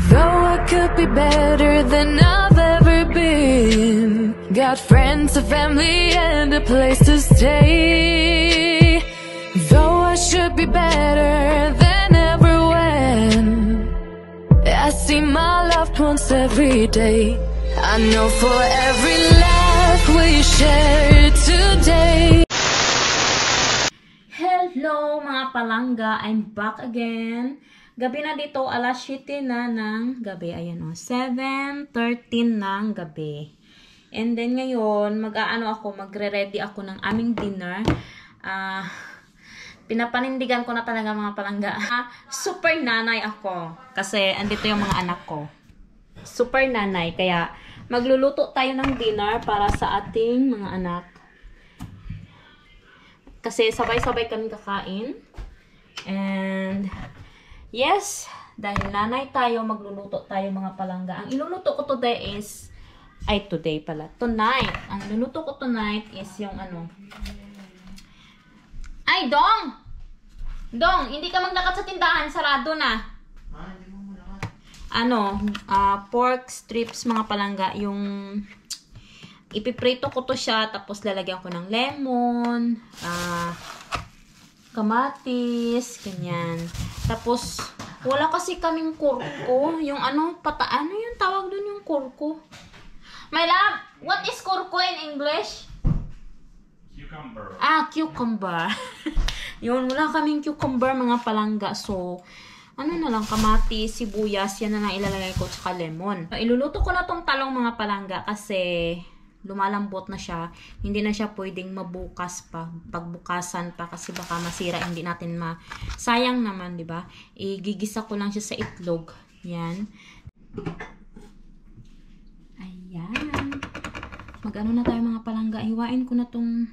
Though I could be better than I've ever been, got friends, a family, and a place to stay. Though I should be better than ever when I see my loved ones every day. I know for every laugh we share today. Hello mga palangga, I'm back again. Gabi na dito, alas 7 na ng gabi. Ayan o, 7:13 ng gabi. And then ngayon, magre-ready ako ng aming dinner. Pinapanindigan ko na talaga mga palangga. Super nanay ako. Kasi andito yung mga anak ko. Super nanay. Kaya magluluto tayo ng dinner para sa ating mga anak. Kasi sabay-sabay kami kakain. And yes, dahil nanay tayo, magluluto tayo mga palangga. Ang iluluto ko today is, tonight. Ang iluluto ko tonight is yung Ay, Dong! Dong, hindi ka maglakad sa tindahan, sarado na. Pork strips mga palangga, yung ipiprito ko to siya, tapos lalagyan ko ng lemon, kamatis, ganyan. Tapos, wala kasi kaming kurko. Yung yung tawag dun yung kurko? My love, what is kurko in English? Cucumber. Cucumber. Yun, wala kaming cucumber mga palangga. So, na lang, kamatis, sibuyas, yan na lang ilalagay ko, tsaka lemon. Iluluto ko na tong talong mga palangga kasi lumalambot na siya. Hindi na siya pwedeng mabukas pa, pagbukasan pa kasi baka masira, hindi natin sayang naman, di ba? Igigisa ko lang siya sa itlog. Yan. Ayan. Mag-ano na tayo mga palangga. Hiwain ko na tong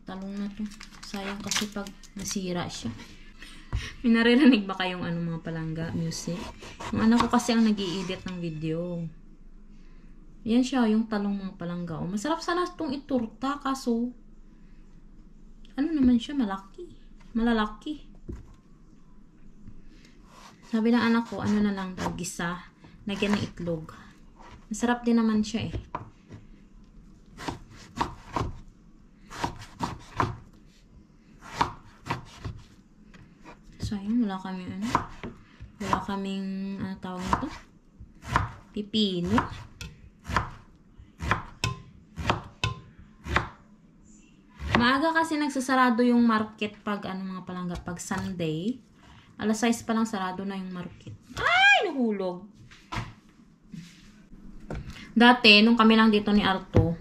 talong na to. Sayang kasi pag nasira siya. May naririnig ba kayong mga palangga? Music? Yung anak ko kasi ang nag-i-edit ng video. Yan siya, yung talong mga palangga. Masarap sana itong iturta, kaso naman siya, malalaki. Sabi ng anak ko, na lang daw, gisa, lagyan ng itlog. Masarap din naman siya eh. Sayang, wala kaming tawag nito? Pipino. Maaga kasi nagsasarado yung market pag mga palangga, pag Sunday. Alas 6 pa lang sarado na yung market. Ay, nahulog. Dati, nung kami lang dito ni Arto,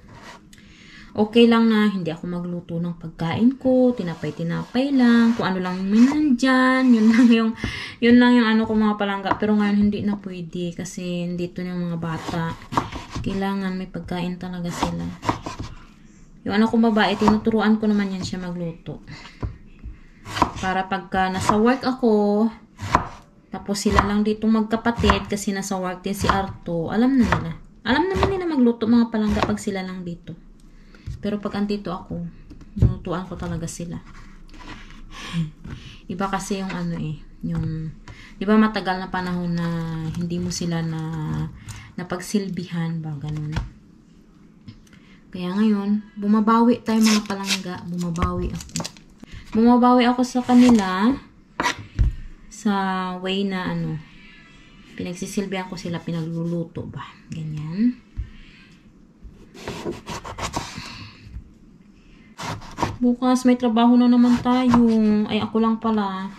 okay lang na hindi ako magluto ng pagkain ko, tinapay-tinapay lang, kung ano lang yung minandyan, yun lang yung ko mga palangga. Pero ngayon hindi na pwede kasi dito yung mga bata. Kailangan may pagkain talaga sila. Yung anak kong babae, tinuturuan ko naman yan siya magluto. Para pagka nasa work ako, tapos sila lang dito magkapatid kasi nasa work din si Arto, alam na nila. Alam naman nila magluto mga palangga pag sila lang dito. Pero pag andito ako, tinuturuan ko talaga sila. Iba kasi yung yung, di ba matagal na panahon na hindi mo sila napagsilbihan ba, ganun. Kaya ngayon, bumabawi tayo mga palangga. Bumabawi ako sa kanila sa way na pinagsisilbihan ko sila, pinagluluto ba. Ganyan. Bukas may trabaho na naman tayo. Ay, ako lang pala.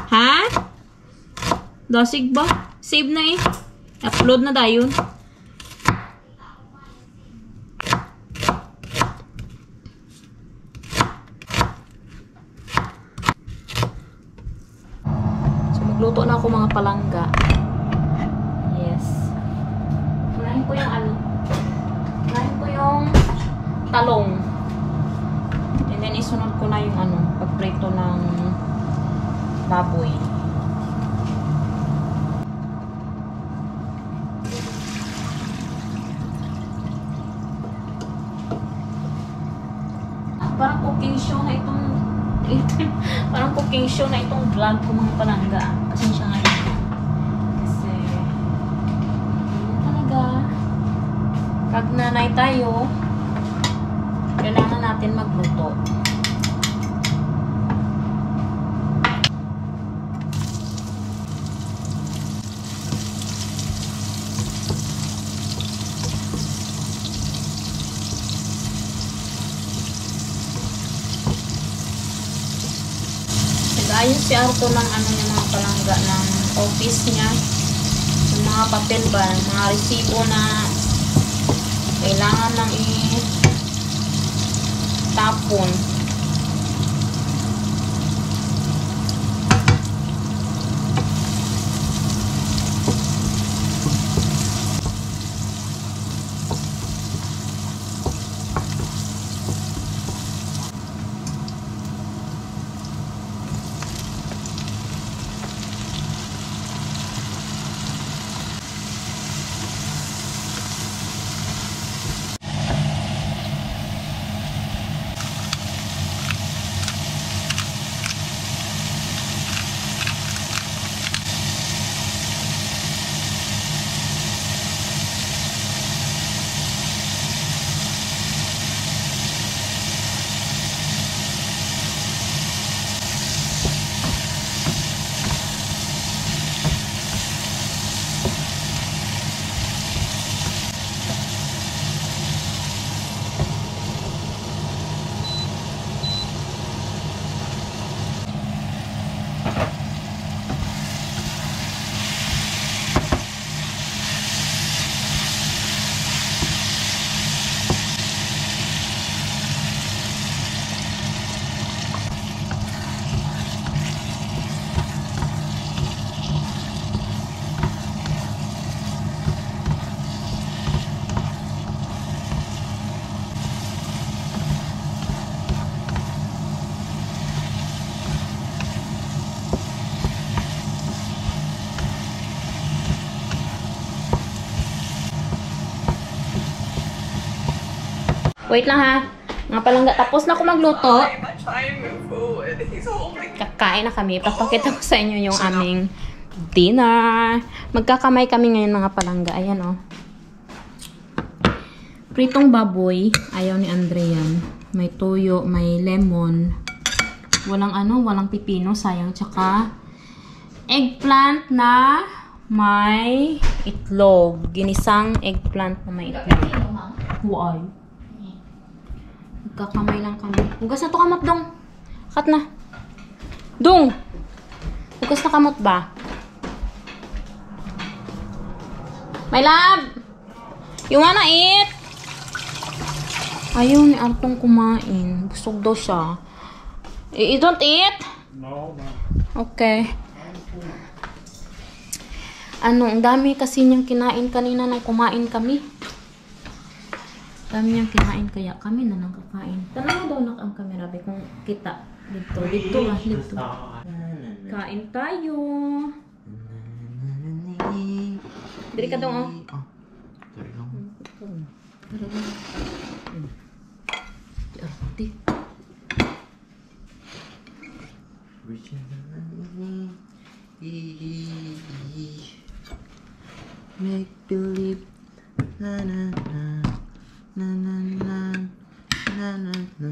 Ha? Dasig ba? Save na eh. Upload na dayon. Magluto na ako mga palangga. Yes. Unahin ko yung ano. Unahin ko yung talong. And then isunod ko na yung ano, pagprito ng baboy. Parang cooking show na itong parang cooking show na itong vlog ko mga palangga. Kasi siya ngayon. Kasi talaga pag nanay tayo, kailangan natin magluto. Ayos si Arto ng ano niya mga palangga ng office niya. Yung mga papel ba, mga resibo na kailangan nang i-tapon. Wait lang ha. Mga palangga, tapos na ako magluto. Kakain na kami. Papakita ko sa inyo yung aming dinner. Magkakamay kami ngayon mga palangga. Ayan o. Pritong baboy. Ayaw ni Andre yan. May toyo, may lemon. Walang ano, walang pipino. Sayang. Tsaka eggplant na may itlog. Ginisang eggplant na may itlog. Why? Magkakamay lang kami. Hugas na to kamot, Dong. Kat na. Dong! Hugas na kamot ba? My love! You wanna eat? Ayaw ni Artong kumain. Busog daw siya. You don't eat? No. Okay. Ano, ang dami kasi niyang kinain kanina nung kumain kami. Dami niyang kinain kaya kami na nang kakain. Tanaw daw na ang camera be kung kita. Dito, dito ah, dito. Kain tayo. Diri ka daw oh. Arte. Make believe na na na na na na na na na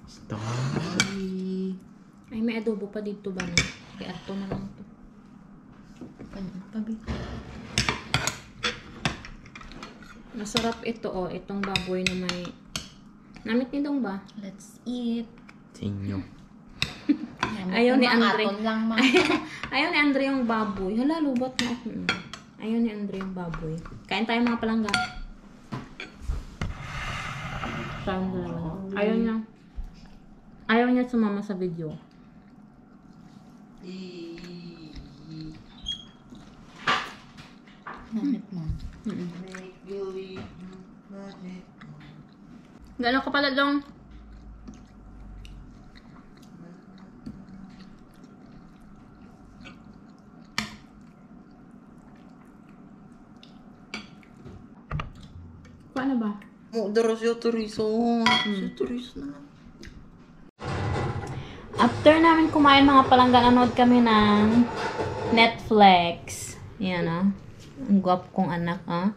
story. Ay, may adobo pa dito ba na? Kay Arto na lang to. Kanya, pabi. Masarap ito oh, itong baboy na may... Namit nitong ba? Let's eat. Sinyo. Ayaw ni Andre. Lang, Ayaw ni Andre yung baboy. Hala, lubat na ako. Ayaw ni Andre yung baboy. Kain tayo mga palangga. Ayaw niya. Ayaw niya sumama sa video. Namit mo. Make believe magic. Gano'n ka pala dong? Paano ba? Dara siya Teresa. Si Teresa na. After namin kumain mga palangga, nanood kami ng Netflix. Yan ah. Ang guwapo kong anak ah.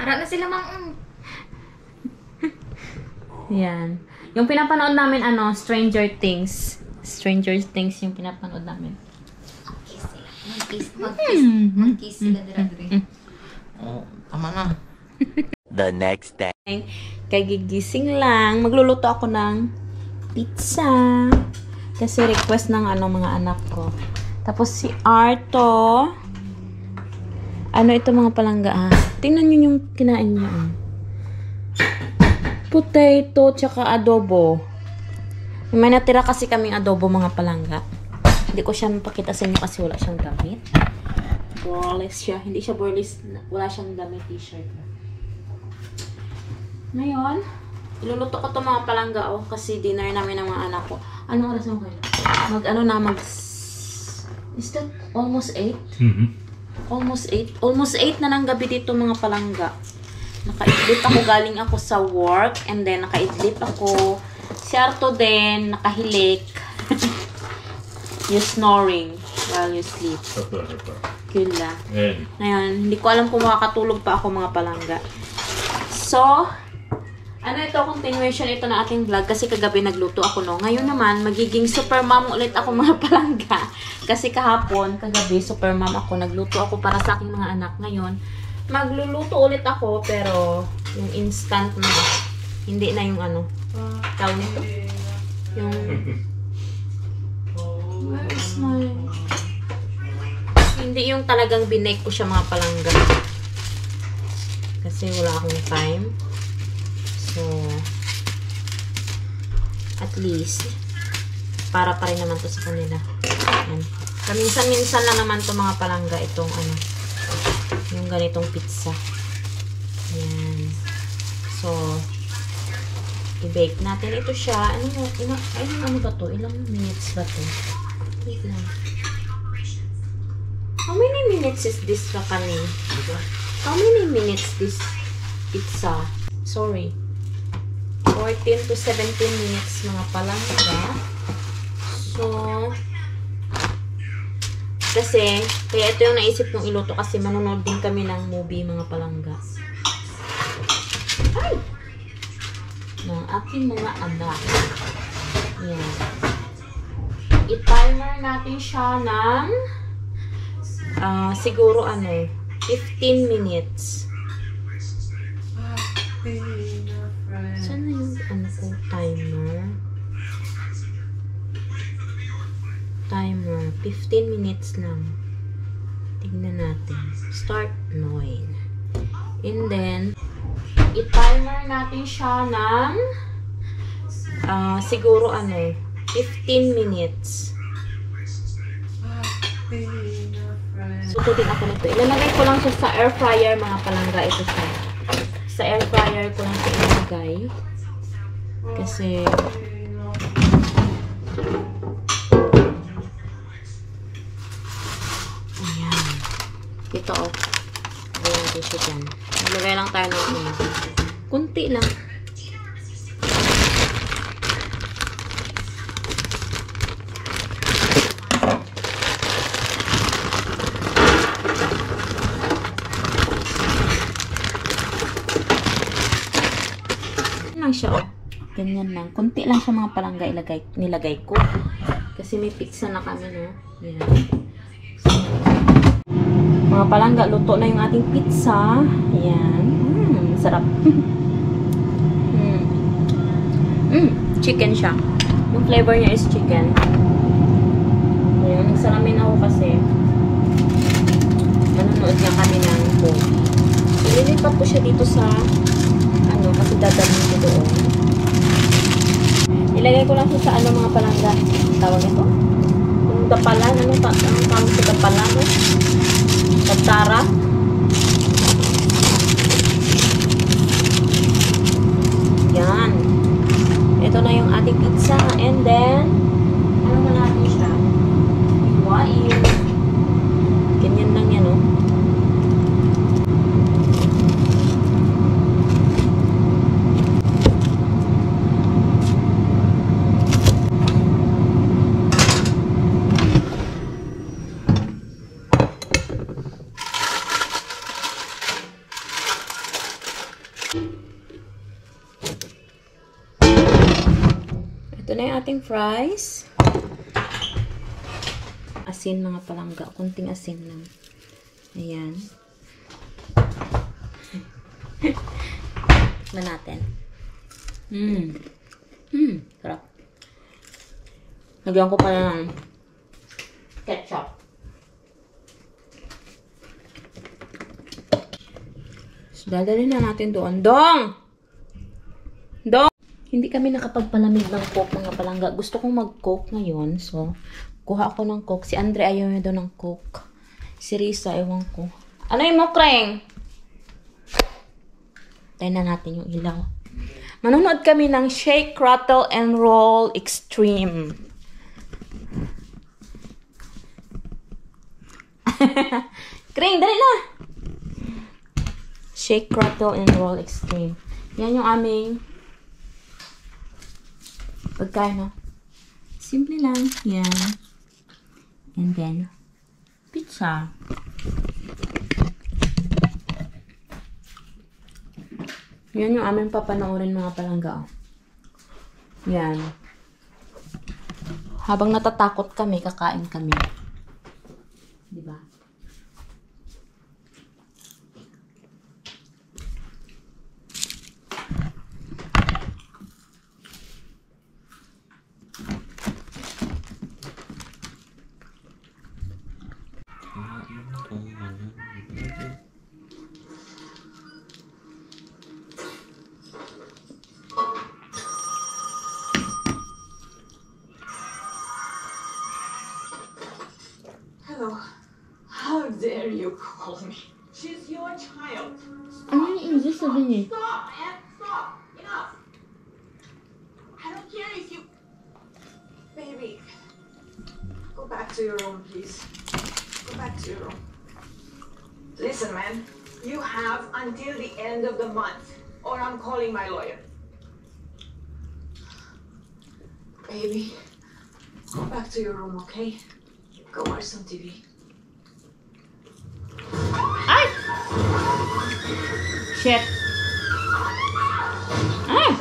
Ara na sila mang Yan. Yung pinapanood namin Stranger Things. Stranger Things yung pinapanood namin. mag-kiss sila dire. Oh, tama na. The next day. Kay gigising lang. Magluluto ako ng pizza. Kasi request ng mga anak ko. Tapos si Arto. Ito mga palangga ah. Tingnan nyo yung kinain niya ah. Potato tsaka adobo. May natira kasi kaming adobo mga palangga. Hindi ko siya mapakita sa inyo kasi wala siyang damit. Boreless siya. Hindi siya boreless. Wala siyang damit t-shirt. Ngayon, iluluto ko to mga palangga kasi dinner namin ng mga anak ko. Anong oras mo kayo? Is that almost 8? Almost 8. Almost 8 na ng gabi dito mga palangga. Nakaidlip ako, galing ako sa work, and then nakaidlip ako. Si Arto din, nakahilik. You snoring while you sleep. Kila. Ngayon, hindi ko alam kung makakatulog pa ako mga palangga. So, ito, continuation ito na ating vlog kasi kagabi nagluto ako no. Ngayon naman, magiging super mom ulit ako mga palangga. Kasi kahapon, kagabi, super mom ako. Nagluto ako para sa aking mga anak. Ngayon, magluluto ulit ako pero yung instant na, hindi na yung tawag nito? Yung, where is my, hindi yung talagang binake ko siya mga palangga. Kasi wala akong time. So, at least, para pa rin naman to sa kanila. Yan. Minsan-minsan lang naman to mga palangga itong yung ganitong pizza. Yan. So, i-bake natin. Ito siya. Ano ba to? Ilang minutes ba to? Wait lang. How many minutes is this kakani? How many minutes this pizza? Sorry. 14 to 17 minutes mga palangga. So, kasi, kaya ito yung naisip kong iluto kasi manonood din kami ng movie mga palangga. Ay! Ng aking mga anak. Yan. I-timer natin siya ng siguro 15 minutes. Saan na yung timer? Timer. 15 minutes lang. Tignan natin. Start 9. And then, i-timer natin siya ng siguro 15 minutes. So, din ako nito. Ilalagay ko lang siya sa air fryer mga palangga. Ito siya. Sa air fryer ko lang siya ilalagay. Kasi ayan. Ito ayan natin siya dyan. Nalagay lang tayo ng kunti lang. Siya ganyan lang. Kunti lang siya mga palangga nilagay ko. Kasi may pizza na kami no. Yan. So, mga palangga, luto na yung ating pizza. Ayan. Sarap. Chicken siya. Yung flavor niya is chicken. Ayan. Nagsalamin ako kasi manonood niya kami ng movie. Ililipat ko siya dito sa kasi dadalhin ko doon. Ilagay ko lang siya sa mga palangga. Tawag ito? Yung Dapalan, anong tawag sa dapalan? Tatara? Yan. Ito na yung ating pizza. And then, ano mo natin siya? Iwain. Ganyan lang yan, oh. Ito na yung ating fries. Asin mga palangga. Kunting asin lang. Ayan. Tikman natin. Sarap. Lagyan ko pala ng ketchup. So, dadalhin na natin doon. Dong! Hindi kami nakapagpalamig ng Coke, mga palangga. Gusto kong mag-Coke ngayon. So, kuha ako ng Coke. Si Andre ayaw niya doon ng Coke. Si Risa, ewan ko. Ano yung mo, Kreng? Tayo na natin yung ilaw. Manonood kami ng Shake, Rattle, and Roll Extreme. Kreng, dali na! Shake, Rattle, and Roll Extreme. Yan yung aming pagkain, no? Simple lang. Yan. And then, pizza. Yan yung aming papanoorin, mga palangga. Yan. Habang natatakot kami, kakain kami. Diba? Hello. How dare you call me? She's your child. Ano yung English sabihin niya? Stop, man. Stop. Enough. I don't care if you... Baby. Go back to your room, please. Go back to your room. Listen, man. You have until the end of the month, or I'm calling my lawyer. Baby. Go back to your room, okay? Go watch some TV. Ay! Shit. Ay!